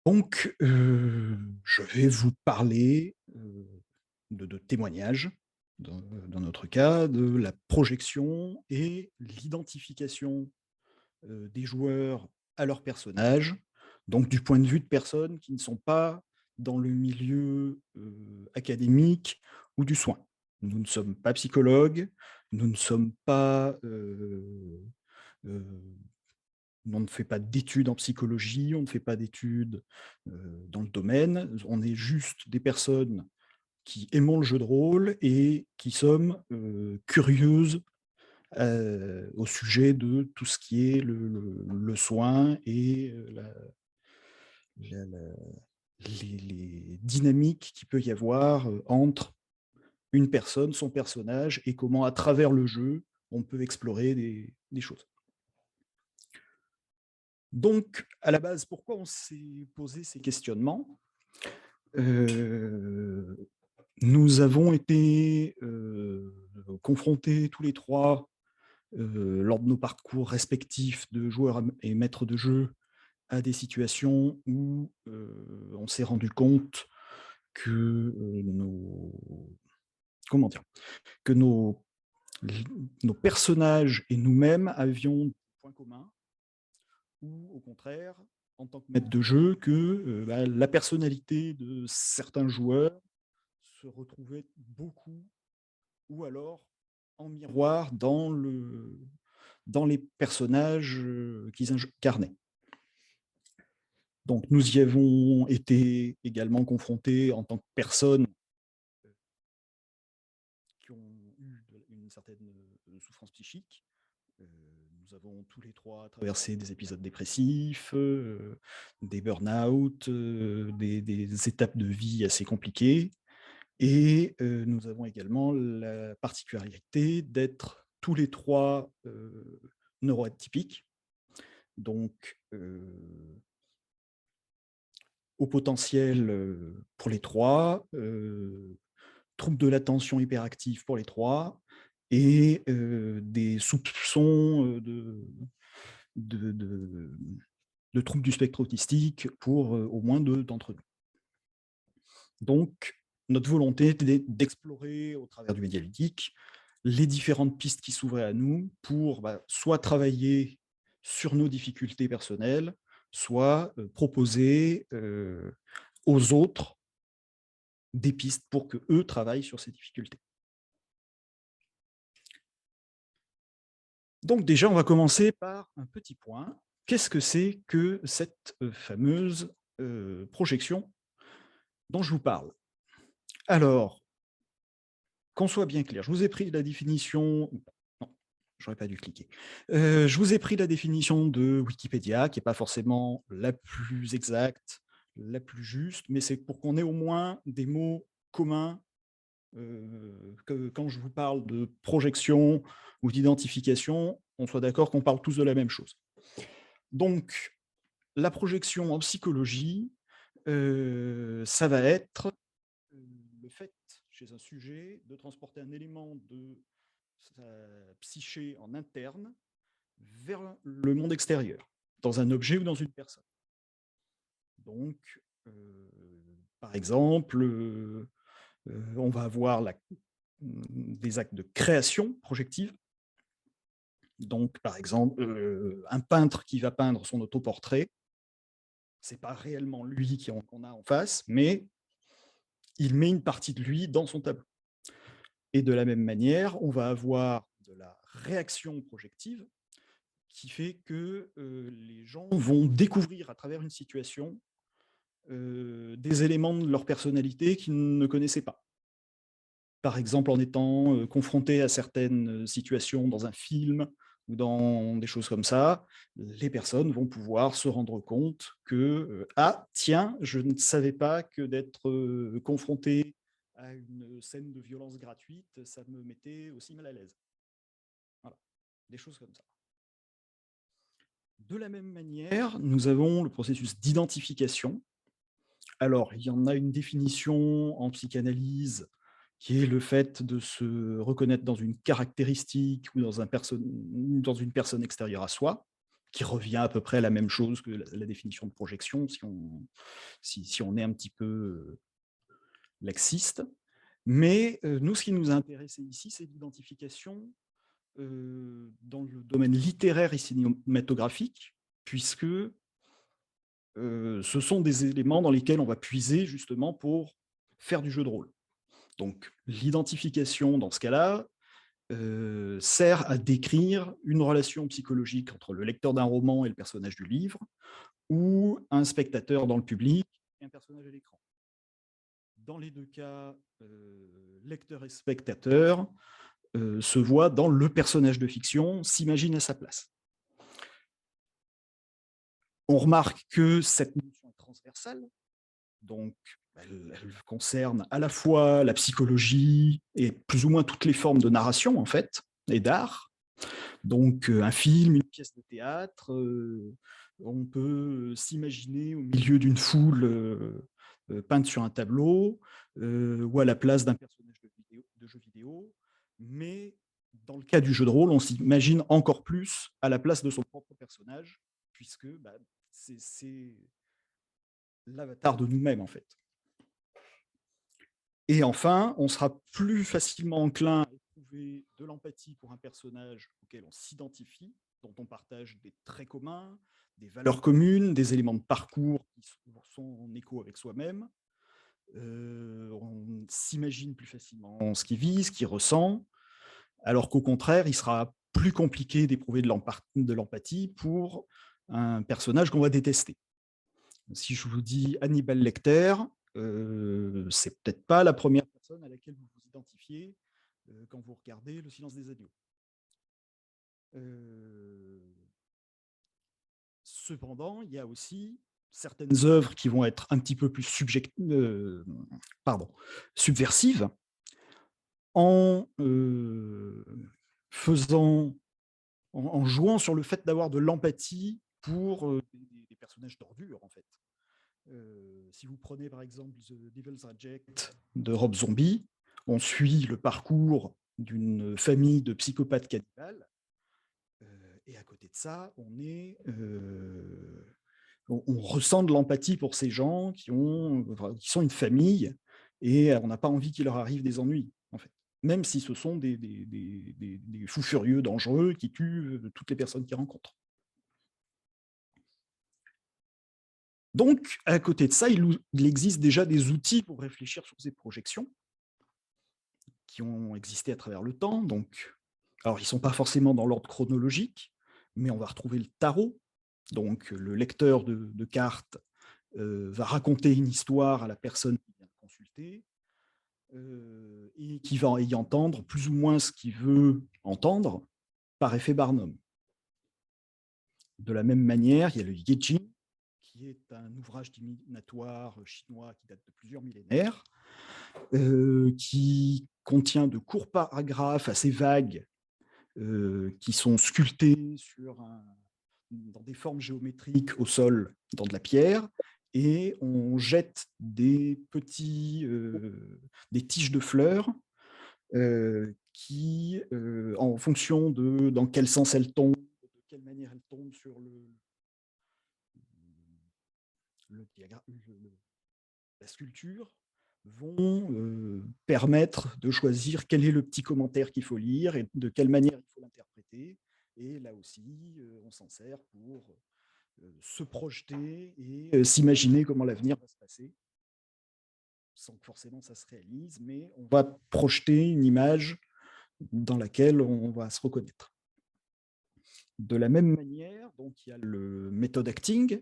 Donc, je vais vous parler, de témoignages, dans notre cas, de la projection et l'identification, des joueurs à leurs personnages, donc du point de vue de personnes qui ne sont pas dans le milieu, académique ou du soin. Nous ne sommes pas psychologues, nous ne sommes pas, heu on ne fait pas d'études en psychologie, on ne fait pas d'études, dans le domaine. On est juste des personnes qui aimons le jeu de rôle et qui sommes, curieuses, au sujet de tout ce qui est le soin et la les dynamiques qu'il peut y avoir, entre une personne, son personnage et comment à travers le jeu, on peut explorer des choses. Donc, à la base, pourquoi on s'est posé ces questionnements? Heu, Nous avons été, confrontés tous les 3, lors de nos parcours respectifs de joueurs et maîtres de jeu, à des situations où, on s'est rendu compte que, nos comment dire? Que nos personnages et nous-mêmes avions des points communs. Ou au contraire, en tant que maître de jeu, que, la personnalité de certains joueurs se retrouvait beaucoup ou alors en miroir dans les personnages, qu'ils incarnaient. Donc nous y avons été également confrontés en tant que personnes, qui ont eu une certaine, souffrance psychique. Heu, Nous avons tous les 3 traversé des épisodes dépressifs, des burn-out, des étapes de vie assez compliquées et nous avons également la particularité d'être tous les 3 neuroatypiques. Donc, au potentiel, pour les 3, troubles de l'attention hyperactifs pour les 3 et des soupçons, de de troubles du spectre autistique pour, au moins 2 d'entre nous. Donc notre volonté était d'explorer au travers du média ludique les différentes pistes qui s'ouvraient à nous pour, soit travailler sur nos difficultés personnelles, soit, proposer, aux autres des pistes pour qu'eux travaillent sur ces difficultés. Donc déjà, on va commencer par un petit point. Qu'est-ce que c'est que cette, fameuse, projection dont je vous parle? Alors, qu'on soit bien clair, je vous ai pris la définition non, j'aurais pas dû cliquer. Je vous ai pris la définition de Wikipédia, qui est pas forcément la plus exacte, la plus juste, mais c'est pour qu'on ait au moins des mots communs, que quand je vous parle de projection ou d'identification, on soit d'accord qu'on parle tous de la même chose. Donc, la projection en psychologie, ça va être, le fait chez un sujet de transporter un élément de sa psyché en interne vers le monde extérieur, dans un objet ou dans une personne. Donc, par exemple, on va avoir des actes de création projective. Donc, par exemple, un peintre qui va peindre son autoportrait, c'est pas réellement lui qu'on a en face, mais il met une partie de lui dans son tableau. Et de la même manière, on va avoir de la réaction projective qui fait que, les gens vont découvrir à travers une situation, des éléments de leur personnalité qu'ils ne connaissaient pas. Par exemple, en étant, confrontés à certaines, situations dans un film ou dans des choses comme ça, les personnes vont pouvoir se rendre compte que, «Ah tiens, je ne savais pas que d'être, confronté à une scène de violence gratuite, ça me mettait aussi mal à l'aise». Voilà, des choses comme ça. De la même manière, nous avons le processus d'identification. Alors, il y en a une définition en psychanalyse qui est le fait de se reconnaître dans une caractéristique ou dans une personne extérieure à soi, qui revient à peu près à la même chose que la définition de projection, si on est un petit peu laxiste. Mais nous, ce qui nous a intéressé ici, c'est l'identification dans le domaine littéraire et cinématographique, puisque ce sont des éléments dans lesquels on va puiser justement pour faire du jeu de rôle. Donc l'identification, dans ce cas-là, sert à décrire une relation psychologique entre le lecteur d'un roman et le personnage du livre, ou un spectateur dans le public et un personnage à l'écran. Dans les deux cas, lecteur et spectateur se voient dans le personnage de fiction, s'imaginent à sa place. On remarque que cette notion est transversale, donc elle concerne à la fois la psychologie et plus ou moins toutes les formes de narration en fait, et d'art. Donc un film, une pièce de théâtre, on peut s'imaginer au milieu d'une foule peinte sur un tableau, ou à la place d'un personnage de jeu vidéo, mais dans le cas du jeu de rôle, on s'imagine encore plus à la place de son propre personnage, puisque c'est l'avatar de nous-mêmes en fait. Et enfin, on sera plus facilement enclin à éprouver de l'empathie pour un personnage auquel on s'identifie, dont on partage des traits communs, des valeurs communes, des éléments de parcours qui sont en écho avec soi-même. On s'imagine plus facilement ce qu'il vit, ce qu'il ressent, alors qu'au contraire, il sera plus compliqué d'éprouver de l'empathie pour un personnage qu'on va détester. Si je vous dis Hannibal Lecter, c'est peut-être pas la première personne à laquelle vous vous identifiez quand vous regardez Le Silence des agneaux. Cependant, il y a aussi certaines œuvres qui vont être un petit peu plus subversives en faisant, en jouant sur le fait d'avoir de l'empathie pour des personnages d'ordure en fait. Si vous prenez par exemple The Devil's Reject de Rob Zombie, on suit le parcours d'une famille de psychopathes cannibales, et à côté de ça, on ressent de l'empathie pour ces gens qui sont une famille, et on n'a pas envie qu'il leur arrive des ennuis, en fait. Même si ce sont des fous furieux dangereux qui tuent toutes les personnes qu'ils rencontrent. Donc, à côté de ça, il existe déjà des outils pour réfléchir sur ces projections qui ont existé à travers le temps. Donc, alors, ils ne sont pas forcément dans l'ordre chronologique, mais on va retrouver le tarot. Donc, le lecteur de cartes va raconter une histoire à la personne qui vient consulter et qui va y entendre plus ou moins ce qu'il veut entendre par effet Barnum. De la même manière, il y a le Yejing, qui est un ouvrage divinatoire chinois qui date de plusieurs millénaires, qui contient de courts paragraphes assez vagues qui sont sculptés dans des formes géométriques au sol, dans de la pierre, et on jette des tiges de fleurs qui, en fonction de dans quel sens elles tombent, de quelle manière elles tombent sur la sculpture, vont permettre de choisir quel est le petit commentaire qu'il faut lire et de quelle manière il faut l'interpréter. Et là aussi, on s'en sert pour se projeter et s'imaginer comment l'avenir va se passer, sans que forcément ça se réalise, mais on va projeter une image dans laquelle on va se reconnaître. De la même manière, donc, il y a le method acting.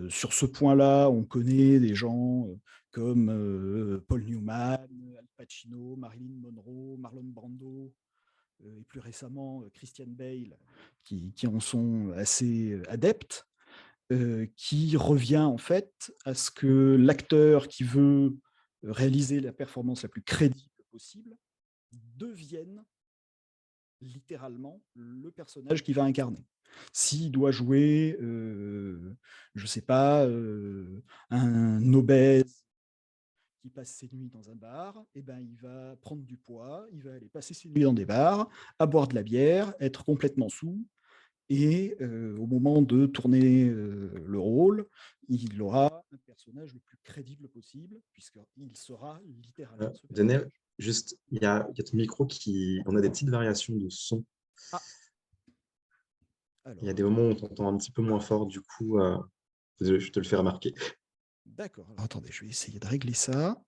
Sur ce point-là, on connaît des gens comme Paul Newman, Al Pacino, Marilyn Monroe, Marlon Brando, et plus récemment Christian Bale, qui en sont assez adeptes, qui revient en fait à ce que l'acteur qui veut réaliser la performance la plus crédible possible devienne littéralement le personnage qu'il va incarner. S'il doit jouer, je ne sais pas, un obèse qui passe ses nuits dans un bar, eh ben, il va prendre du poids, il va aller passer ses nuits dans des bars, à boire de la bière, être complètement saoul, Et au moment de tourner le rôle, il aura un personnage le plus crédible possible, puisqu'il sera littéralement ce Daniel, personnage. juste, il y a ton micro qui... On a des petites variations de son. Ah, Il y a alors, des moments où on t'entend un petit peu moins fort, du coup, je te le fais remarquer. d'accord. Alors, attendez, je vais essayer de régler ça.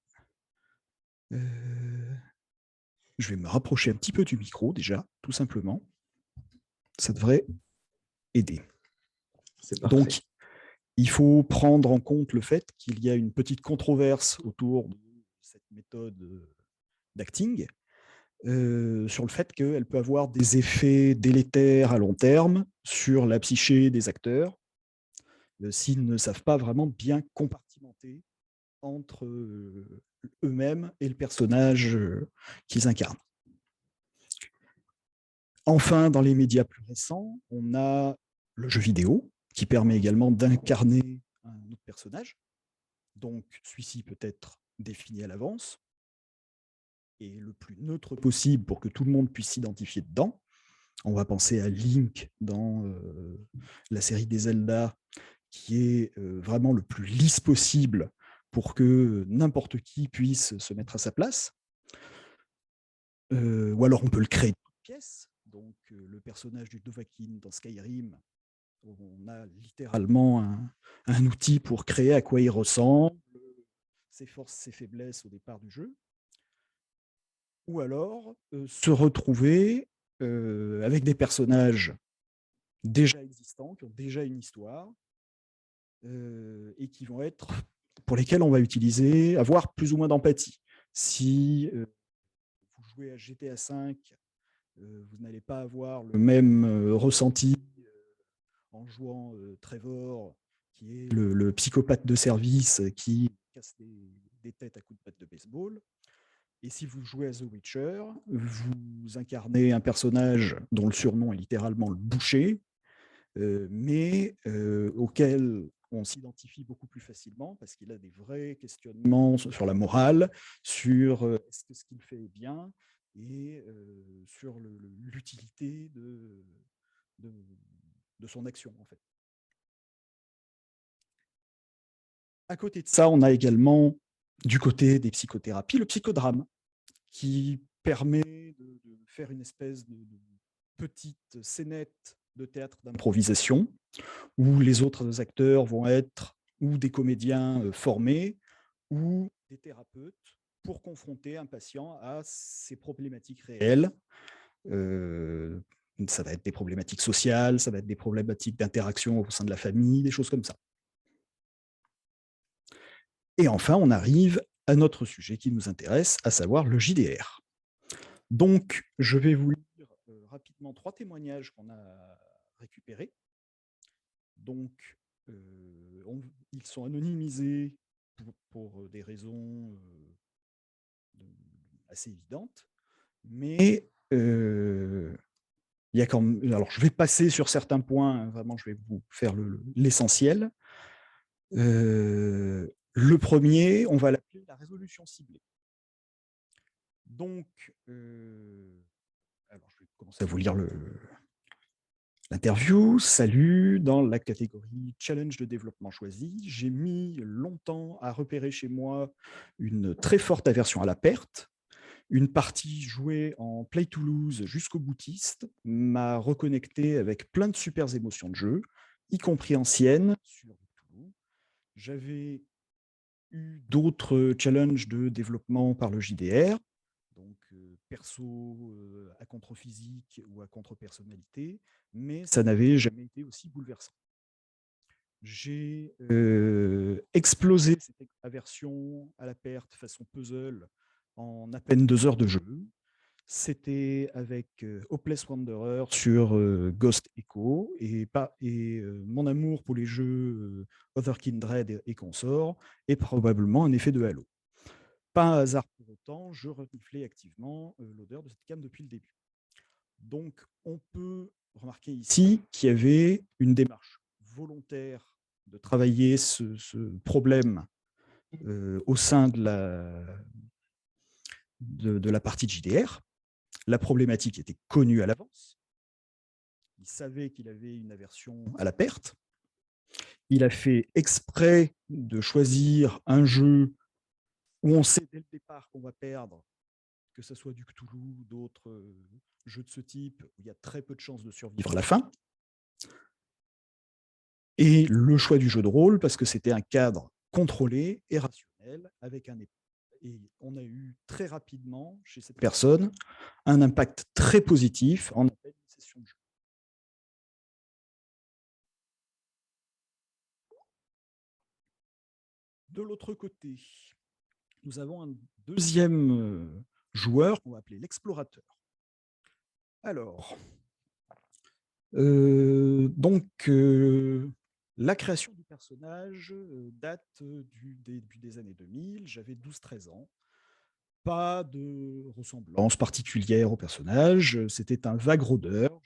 Je vais me rapprocher un petit peu du micro, déjà, tout simplement. Ça devrait aider. C'est parfait. Donc, il faut prendre en compte le fait qu'il y a une petite controverse autour de cette méthode d'acting, sur le fait qu'elle peut avoir des effets délétères à long terme sur la psyché des acteurs, s'ils ne savent pas vraiment bien compartimenter entre eux-mêmes et le personnage qu'ils incarnent. Enfin, dans les médias plus récents, on a le jeu vidéo, qui permet également d'incarner un autre personnage. Donc, celui-ci peut être défini à l'avance et le plus neutre possible pour que tout le monde puisse s'identifier dedans. On va penser à Link dans la série des Zelda, qui est vraiment le plus lisse possible pour que n'importe qui puisse se mettre à sa place. Ou alors on peut le créer de toutes pièces. Donc le personnage du Dovahkiin dans Skyrim, on a littéralement un outil pour créer à quoi il ressemble, ses forces, ses faiblesses au départ du jeu. Ou alors se retrouver avec des personnages déjà existants, qui ont déjà une histoire, et qui vont être, pour lesquels on va avoir plus ou moins d'empathie. Si vous jouez à GTA V, vous n'allez pas avoir le même ressenti en jouant Trevor, qui est le psychopathe de service qui casse des têtes à coups de batte de baseball. Et si vous jouez à The Witcher, vous incarnez un personnage dont le surnom est littéralement le boucher, mais auquel on s'identifie beaucoup plus facilement parce qu'il a des vrais questionnements sur la morale, sur est-ce que ce qu'il fait est bien et sur l'utilité de, de son action, en fait. À côté de ça, on a également, du côté des psychothérapies, le psychodrame, qui permet de faire une espèce de petite scénette de théâtre d'improvisation, où les autres acteurs vont être ou des comédiens formés ou des thérapeutes pour confronter un patient à ses problématiques réelles. Euh, Ça va être des problématiques sociales, ça va être des problématiques d'interaction au sein de la famille, des choses comme ça. Et enfin, on arrive à notre sujet qui nous intéresse, à savoir le JDR. Donc, je vais vous lire rapidement 3 témoignages qu'on a récupérés. Donc, ils sont anonymisés pour des raisons assez évidentes, mais il y a quand même, alors je vais passer sur certains points, hein, vraiment je vais vous faire l'essentiel. Le premier, on va l'appeler la résolution ciblée. Donc, alors je vais commencer à vous lire l'interview. Salut, dans la catégorie challenge de développement choisi, j'ai mis longtemps à repérer chez moi une très forte aversion à la perte. Une partie jouée en play to lose jusqu'au boutiste m'a reconnecté avec plein de super émotions de jeu, y compris anciennes sur Toulouse. J'avais eu d'autres challenges de développement par le JDR, donc perso à contre-physique ou à contre-personnalité, mais ça n'avait jamais été aussi bouleversant. J'ai explosé cette aversion à la perte façon puzzle en à peine 2 heures de jeu. C'était avec Hopeless Wanderer sur Ghost Echo et mon amour pour les jeux Other Kindred et consorts est probablement un effet de Halo. Pas un hasard pour autant, je reniflais activement l'odeur de cette canne depuis le début. Donc, on peut remarquer ici qu'il y avait une démarche volontaire de travailler ce problème au sein de la partie JDR. La problématique était connue à l'avance. il savait qu'il avait une aversion à la perte. Il a fait exprès de choisir un jeu où on sait dès le départ qu'on va perdre, que ce soit du Cthulhu ou d'autres jeux de ce type, où il y a très peu de chances de survivre à la fin. Et le choix du jeu de rôle, parce que c'était un cadre contrôlé et rationnel, avec un et on a eu très rapidement, chez cette personne, un impact très positif en appel une session de jeu. De l'autre côté, nous avons un deuxième joueur qu'on va appeler l'explorateur. Alors, la création du personnage date du début des années 2000. J'avais 12-13 ans. Pas de ressemblance particulière au personnage. C'était un vague rôdeur.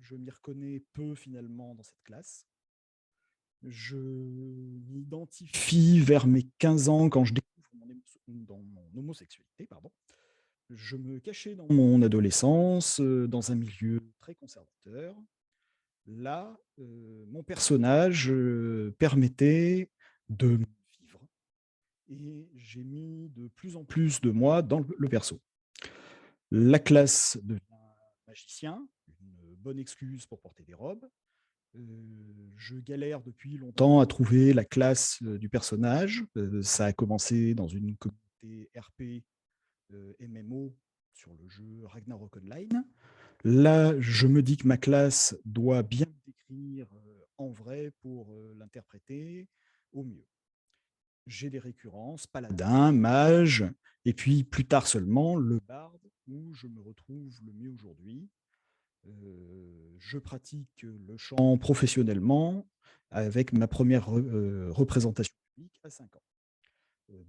Je m'y reconnais peu finalement dans cette classe. Je m'identifie vers mes 15 ans quand je découvre mon homosexualité. Pardon. Je me cachais dans mon adolescence dans un milieu très conservateur. Là, mon personnage permettait de vivre et j'ai mis de plus en plus de moi dans le perso. La classe devient magicien, une bonne excuse pour porter des robes. Je galère depuis longtemps à trouver la classe du personnage. Ça a commencé dans une communauté RP MMO sur le jeu Ragnarok Online. Là, je me dis que ma classe doit bien me décrire en vrai pour l'interpréter au mieux. J'ai des récurrences, paladin, mage, et puis plus tard seulement le barde, où je me retrouve le mieux aujourd'hui. Je pratique le chant professionnellement avec ma première représentation publique à 5 ans.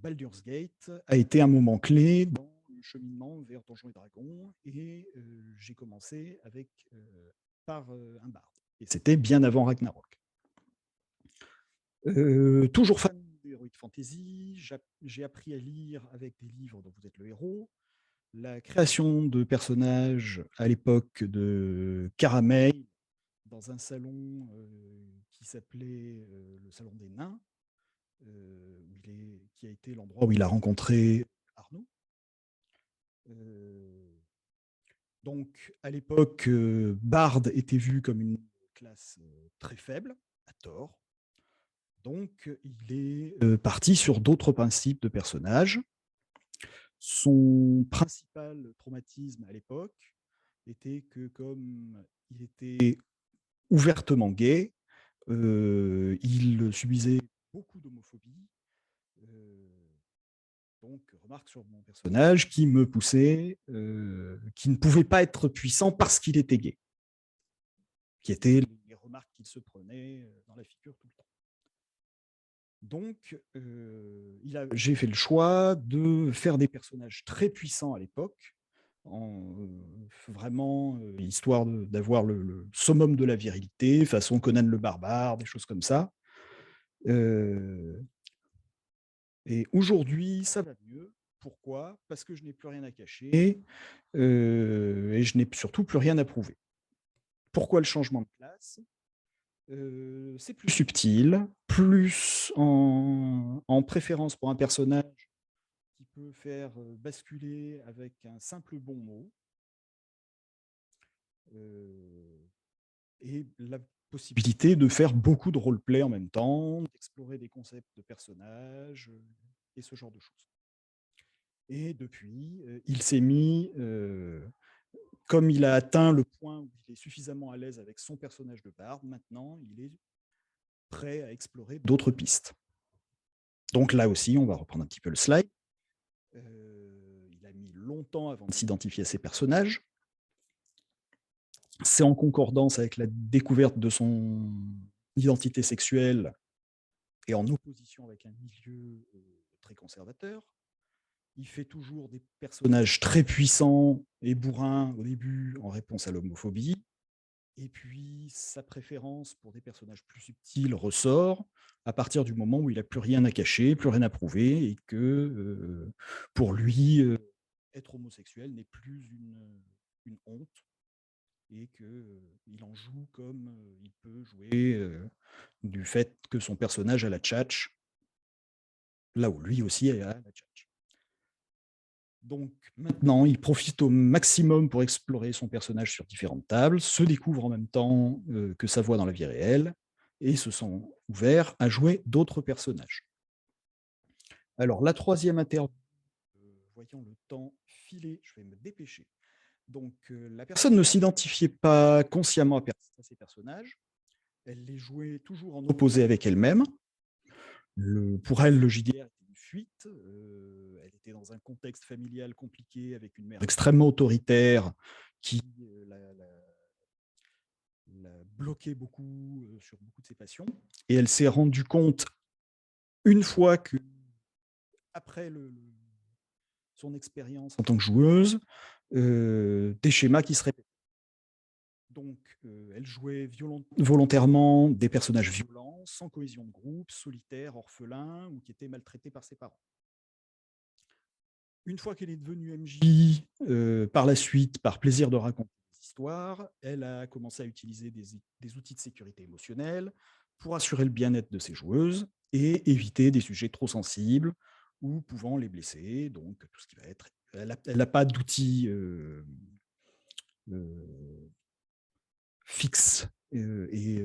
Baldur's Gate a été un moment clé dans le cheminement vers Donjons et Dragons et j'ai commencé par un barde. Et c'était bien avant Ragnarok. Toujours fan d'Heroic Fantasy, j'ai appris à lire avec des livres dont vous êtes le héros. La création de personnages à l'époque de Caramel dans un salon qui s'appelait le Salon des Nains, qui a été l'endroit où il a rencontré Arnaud. Donc, à l'époque, Bard était vu comme une classe très faible, à tort. Donc, il est parti sur d'autres principes de personnages. Son principal traumatisme à l'époque était que, comme il était ouvertement gay, il subissait beaucoup d'homophobie. Donc, remarque sur mon personnage qui me poussait, qui ne pouvait pas être puissant parce qu'il était gay, qui étaient les remarques qu'il se prenait dans la figure tout le temps. Donc, j'ai fait le choix de faire des personnages très puissants à l'époque, vraiment histoire d'avoir le summum de la virilité, façon Conan le barbare, des choses comme ça. Et aujourd'hui, ça va mieux. Pourquoi? Parce que je n'ai plus rien à cacher et je n'ai surtout plus rien à prouver. Pourquoi le changement de classe? C'est plus subtil, plus en préférence pour un personnage qui peut faire basculer avec un simple bon mot. Et la possibilité de faire beaucoup de roleplay en même temps, d'explorer des concepts de personnages et ce genre de choses. Et depuis, il s'est mis, comme il a atteint le point où il est suffisamment à l'aise avec son personnage de barde, maintenant il est prêt à explorer d'autres pistes. Donc là aussi, on va reprendre un petit peu le slide. Il a mis longtemps avant de s'identifier à ses personnages. C'est en concordance avec la découverte de son identité sexuelle et en opposition avec un milieu très conservateur. Il fait toujours des personnages très puissants et bourrins au début en réponse à l'homophobie. Et puis, sa préférence pour des personnages plus subtils ressort à partir du moment où il n'a plus rien à cacher, plus rien à prouver, et que pour lui, être homosexuel n'est plus une honte, et qu'il en joue comme il peut jouer du fait que son personnage a la tchatch, là où lui aussi a la tchatch. Donc maintenant, il profite au maximum pour explorer son personnage sur différentes tables, se découvre en même temps que sa voix dans la vie réelle, et se sent ouvert à jouer d'autres personnages. Alors, la troisième interview, voyant le temps filer, je vais me dépêcher. Donc, la personne ne s'identifiait pas consciemment à ses personnages, elle les jouait toujours en opposé avec elle-même. Pour elle, le JDR était une fuite. Elle était dans un contexte familial compliqué avec une mère extrêmement autoritaire qui la bloquait beaucoup sur beaucoup de ses passions. Et elle s'est rendue compte, une fois que, après son expérience en tant que joueuse, des schémas qui se répétaient. Donc, elle jouait volontairement des personnages violents, sans cohésion de groupe, solitaires, orphelins ou qui étaient maltraités par ses parents. Une fois qu'elle est devenue MJ, par la suite, par plaisir de raconter des histoires, elle a commencé à utiliser des outils de sécurité émotionnelle pour assurer le bien-être de ses joueuses et éviter des sujets trop sensibles ou pouvant les blesser. Donc, tout ce qui va être. Elle n'a pas d'outils fixes et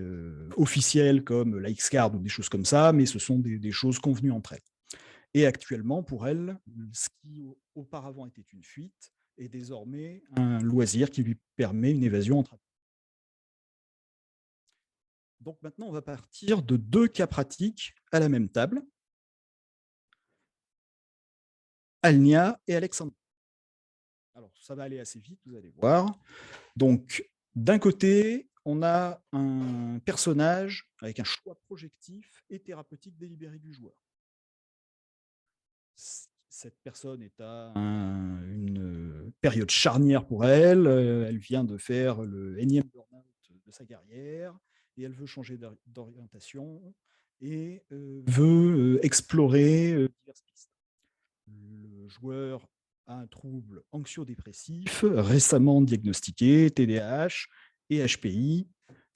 officiels comme la X-Card ou des choses comme ça, mais ce sont des choses convenues entre elles. Et actuellement, pour elle, ce qui auparavant était une fuite est désormais un loisir qui lui permet une évasion entre amis. Donc maintenant, on va partir de 2 cas pratiques à la même table. Alnia et Alexandre. Alors, ça va aller assez vite, vous allez voir. Donc, d'un côté, on a un personnage avec un choix projectif et thérapeutique délibéré du joueur. Cette personne est à une période charnière pour elle. Elle vient de faire le énième burn-out de sa carrière et elle veut changer d'orientation et veut explorer diverses pistes. Le joueur a un trouble anxio-dépressif récemment diagnostiqué, TDAH et HPI.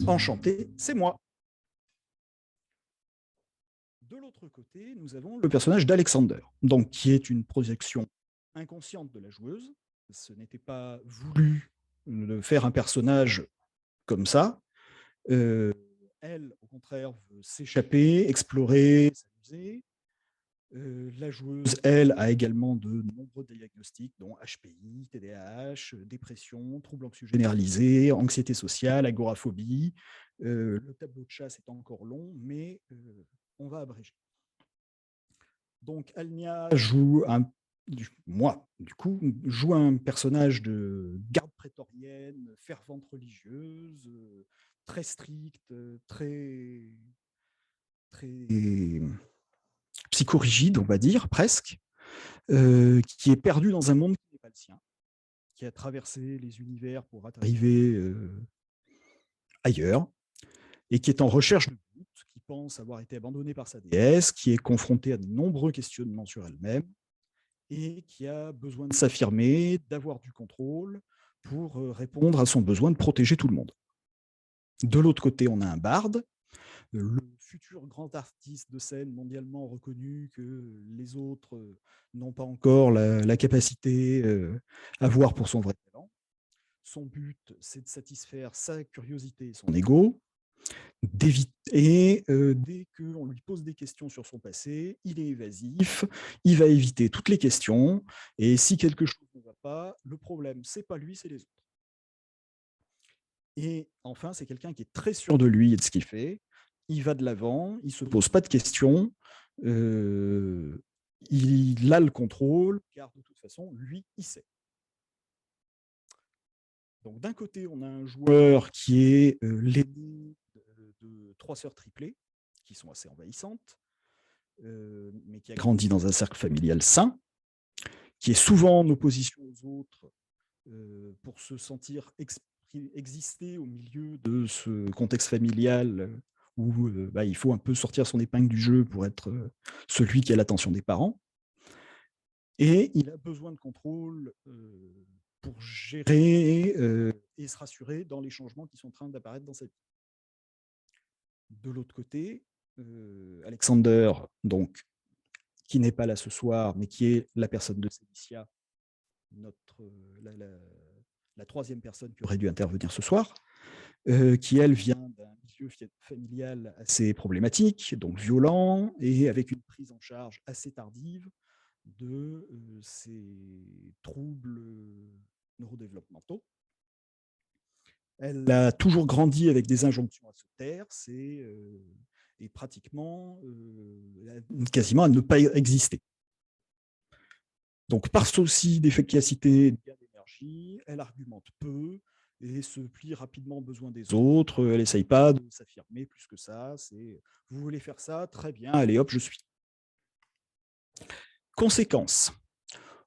Enchanté, c'est moi. De l'autre côté, nous avons le personnage d'Alexander, donc qui est une projection inconsciente de la joueuse. Ce n'était pas voulu de faire un personnage comme ça. Elle, au contraire, veut s'échapper, explorer, s'amuser. La joueuse, elle, a également de nombreux diagnostics, dont HPI, TDAH, dépression, troubles anxieux généralisés, anxiété sociale, agoraphobie. Le tableau de chasse est encore long, mais on va abréger. Donc, Alnia joue joue un personnage de garde prétorienne, fervente religieuse, très stricte, très psychorigide, on va dire, presque, qui est perdu dans un monde qui n'est pas le sien, qui a traversé les univers pour arriver ailleurs, et qui est en recherche de but, qui pense avoir été abandonnée par sa déesse, qui est confrontée à de nombreux questionnements sur elle-même, et qui a besoin de s'affirmer, d'avoir du contrôle pour répondre à son besoin de protéger tout le monde. De l'autre côté, on a un barde, le futur grand artiste de scène mondialement reconnu que les autres n'ont pas encore la capacité à voir pour son vrai talent. Son but, c'est de satisfaire sa curiosité et son ego. Et dès qu'on lui pose des questions sur son passé, il est évasif, il va éviter toutes les questions, et si quelque chose ne va pas, le problème, c'est pas lui, c'est les autres. Et enfin, c'est quelqu'un qui est très sûr de lui et de ce qu'il fait, il va de l'avant, il se pose pas de questions, il a le contrôle, car de toute façon, lui, il sait. Donc d'un côté, on a un joueur qui est l'aîné de 3 sœurs triplées, qui sont assez envahissantes, mais qui a grandi dans un cercle familial sain, qui est souvent en opposition aux autres pour se sentir exister au milieu de ce contexte familial où il faut un peu sortir son épingle du jeu pour être celui qui a l'attention des parents. Et il a besoin de contrôle pour gérer et se rassurer dans les changements qui sont en train d'apparaître dans sa vie. De l'autre côté, Alexander, donc, qui n'est pas là ce soir, mais qui est la personne de Célicia, la troisième personne qui aurait dû intervenir ce soir, qui, elle, vient d'un milieu familial assez problématique, donc violent, et avec une prise en charge assez tardive de ces troubles neurodéveloppementaux. Elle a toujours grandi avec des injonctions à se taire, et pratiquement, quasiment à ne pas exister. Donc, par souci d'efficacité et d'énergie, elle argumente peu et se plie rapidement aux besoins des autres. Elle n'essaye pas de s'affirmer plus que ça. C'est vous voulez faire ça, très bien, allez hop, je suis. Conséquence,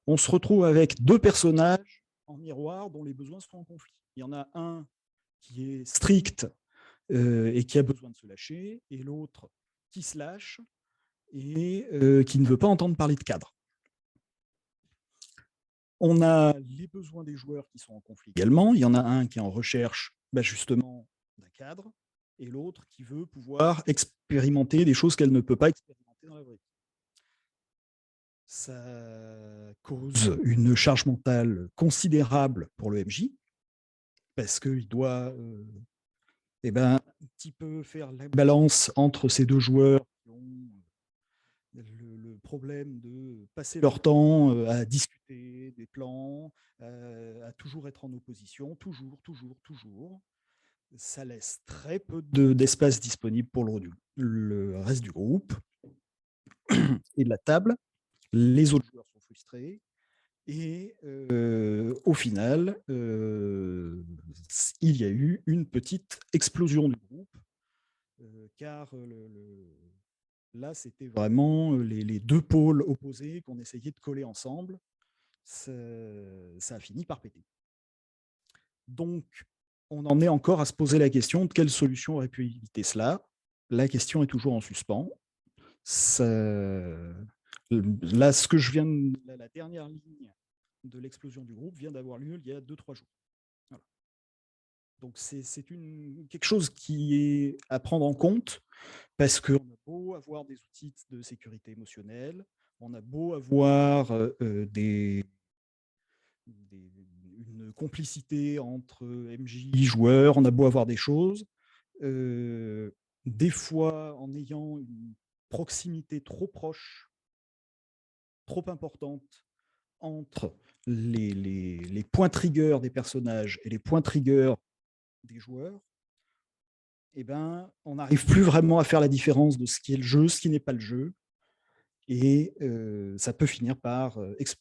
on se retrouve avec deux personnages en miroir dont les besoins sont en conflit. Il y en a un qui est strict et qui a besoin de se lâcher, et l'autre qui se lâche et qui ne veut pas entendre parler de cadre. On a les besoins des joueurs qui sont en conflit également. Il y en a un qui est en recherche justement d'un cadre, et l'autre qui veut pouvoir expérimenter des choses qu'elle ne peut pas expérimenter dans la vraie vie. Ça cause une charge mentale considérable pour le MJ, parce qu'il doit un petit peu faire la balance entre ces deux joueurs qui ont le problème de passer leur temps à discuter des plans, à toujours être en opposition, toujours. Ça laisse très peu d'espace disponible pour le reste du groupe et de la table. Les autres joueurs sont frustrés. Et au final, il y a eu une petite explosion du groupe, car là, c'était vraiment les deux pôles opposés qu'on essayait de coller ensemble. Ça a fini par péter. Donc, on en est encore à se poser la question de quelle solution aurait pu éviter cela. La question est toujours en suspens. Là, ce que je viens la dernière ligne de l'explosion du groupe vient d'avoir lieu il y a 2-3 jours. Voilà. Donc, c'est quelque chose qui est à prendre en compte, parce qu'on a beau avoir des outils de sécurité émotionnelle, on a beau avoir une complicité entre MJ joueurs, on a beau avoir des choses, des fois en ayant une proximité trop proche, trop importante entre les points triggers des personnages et les points triggers des joueurs, on n'arrive plus vraiment à faire la différence de ce qui est le jeu, ce qui n'est pas le jeu, et ça peut finir par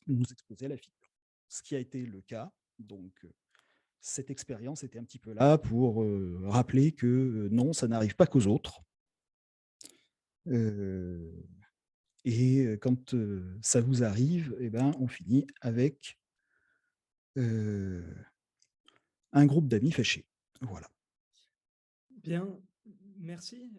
nous exploser à la figure. Ce qui a été le cas. Donc, cette expérience était un petit peu là pour rappeler que non, ça n'arrive pas qu'aux autres. Et quand ça vous arrive, on finit avec un groupe d'amis fâchés. Voilà. Bien, merci.